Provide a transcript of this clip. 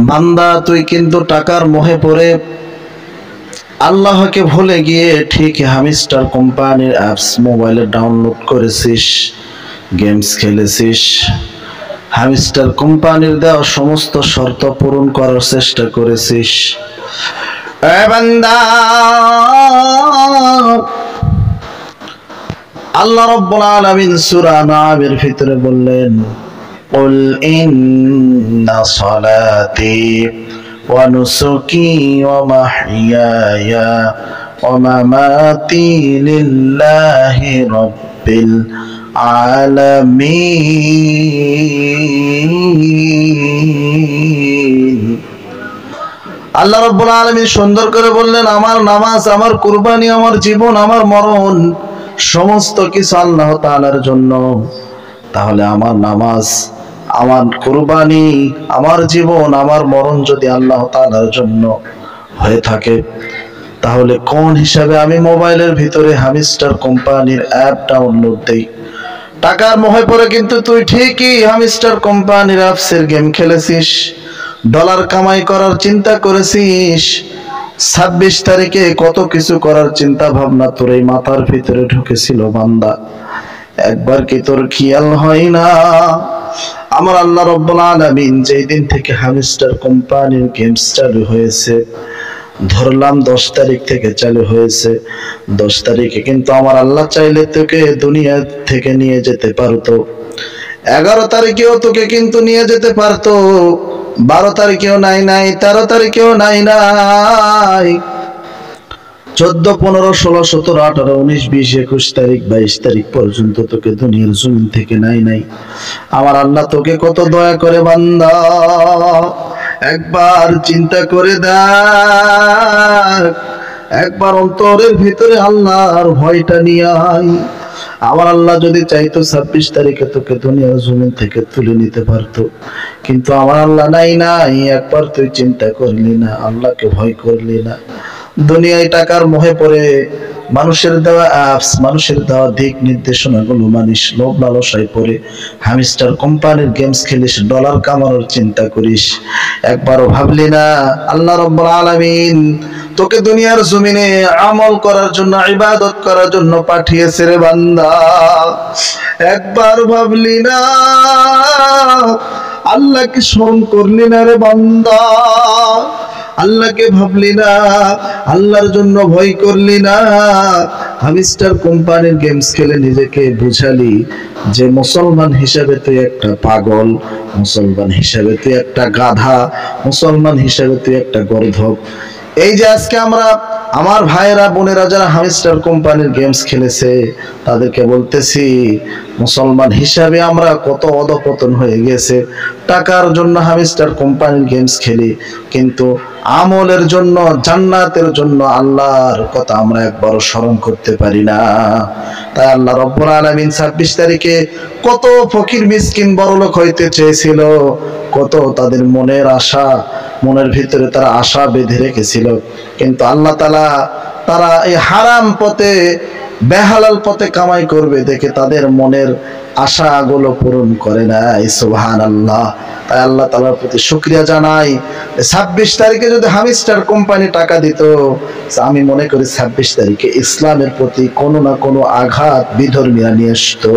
বান্দা তুই কিন্তু টাকার মোহে পড়ে আল্লাহকে ভুলে গিয়ে ঠিক হামিস্টার কোম্পানির অ্যাপস মোবাইলে ডাউনলোড করেছিস, গেমস খেলেছিস, হামিস্টার কোম্পানির দেওয়া সমস্ত শর্ত পূরণ করার চেষ্টা করেছিস। এ বান্দা, আল্লাহ রাব্বুল আলামিন সূরা নামের ভিতরে বললেন, কুল ইন্না সালাতি ওয়া নুসুকি ওয়া মাহইয়ায়া ওয়া মামাতি লিল্লাহি রাব্বিল আলামিন। আল্লাহ রাব্বুল আলামিন সুন্দর করে বললেন, আমার নামাজ, আমার কুরবানি, আমার জীবন, আমার মরণ সমস্ত কিছু আল্লাহ তাআলার জন্য। তাহলে আমার নামাজ, আমার কুরবানি, আমার জীবন, আমার মরণ যদি আল্লাহ তাআলার জন্য হয়ে থাকে, তাহলে কোন হিসাবে আমি মোবাইলের ভিতরে হামিস্টার কোম্পানির অ্যাপ ডাউনলোড দেই? টাকার মোহে পড়ে কিন্তু তুই ঠিকই হামিস্টার কোম্পানির অ্যাপসের গেম খেলেছিস, ডলার কামাই করার চিন্তা করেছিস। 26 তারিখে কত কিছু করার চিন্তা ভাবনা তোর এই মাথার ভিতরে ঢুকেছিল বান্দা, একবার কি তোর খেয়াল হয় না? আমার আল্লাহ রাব্বুল আলামিন যেই দিন থেকে হামিস্টার কোম্পানির গেমস চালু হয়েছে, ধরলাম 10 তারিখ থেকে চালু হয়েছে, 10 তারিখে কিন্তু আমার আল্লাহ চাইলে তোকে দুনিয়া থেকে নিয়ে যেতে পারতো, 11 তারিখেও তোকে কিন্তু নিয়ে যেতে পারতো, 12 তারিখেও নাই, 13 তারিখেও নাই, 14, 15, 16, 17, 18, 19, 20, 21 তারিখ, 22 তারিখ পর্যন্ত তোকে দুনিয়ার জমিন থেকে নাই। আমার আল্লাহ তোকে কত দয়া করে বান্দা, একবার চিন্তা করে দেখ, একবার অন্তরের ভিতরে আল্লাহর ভয়টা নিয়ে আয়। আমার আল্লাহ যদি চাইতো 26 তারিখে তোকে দুনিয়ার জমিন থেকে তুলে নিতে পারতো, কিন্তু আমার আল্লাহ নাই। একবার তুই চিন্তা করলি না, আল্লাহকে ভয় করলি না। দুনিয়ায় টাকার মোহে পড়ে মানুষের দেওয়া অ্যাপস, মানুষের দেওয়া দিক নির্দেশনাগুলো মানিস, লোভ লালসায় পড়ে হামিস্টার কোম্পানির গেমস খেলিস, ডলার কামানোর চিন্তা করিস। একবারও ভাবলি না আল্লাহ রাব্বুল আলামিন তোকে দুনিয়ার জমিনে আমল করার জন্য, ইবাদত করার জন্য পাঠিয়েছে রে বান্দা? একবার ভাবলি না? আল্লাহকে স্মরণ করলি না রে বান্দা? আল্লাহকে ভাবলি না? আল্লাহর জন্য ভয় করলি না? হামিস্টার কোম্পানির গেমস খেলে নিজেকে বুঝালি যে মুসলমান হিসাবে তুই একটা পাগল, মুসলমান হিসাবে তুই একটা গাধা, মুসলমান হিসাবে তুই একটা গর্ধব। এই যে আজকে আমরা, আমার ভাইয়েরা বোনেরা যারা হামিস্টার কোম্পানির গেমস খেলেছে, তাদেরকে বলতেছি মুসলমান হিসাবে আমরা কত অধপতন হয়ে গেছে। টাকার জন্য হামিস্টার কোম্পানির গেমস খেলি, কিন্তু আমলের জন্য, জান্নাতের জন্য আল্লাহর কথা আমরা একবারও স্মরণ করতে পারি না। তাই আল্লাহ রাব্বুল আলামিন 26 তারিখে কত ফকির মিসকিন বড়লোক হইতে চেয়েছিল, কত তাদের মনের আশা, মনের ভিতরে তারা আশা বেঁধে রেখেছিল, কিন্তু আল্লাহ তাআলা তারা এই হারাম পথে, বেহালাল পথে কামাই করবে দেখে তাদের মনের আশাগুলো পূরণ করে নাই। সুবহানাল্লাহ। তাই আল্লাহ তাআলার প্রতি শুকরিয়া জানাই, 26 তারিখে যদি হামিস্টার কোম্পানি টাকা দিত, আমি মনে করি 26 তারিখে ইসলামের প্রতি কোনো না কোনো আঘাত বিধর্মীরা নিয়ে আসতো।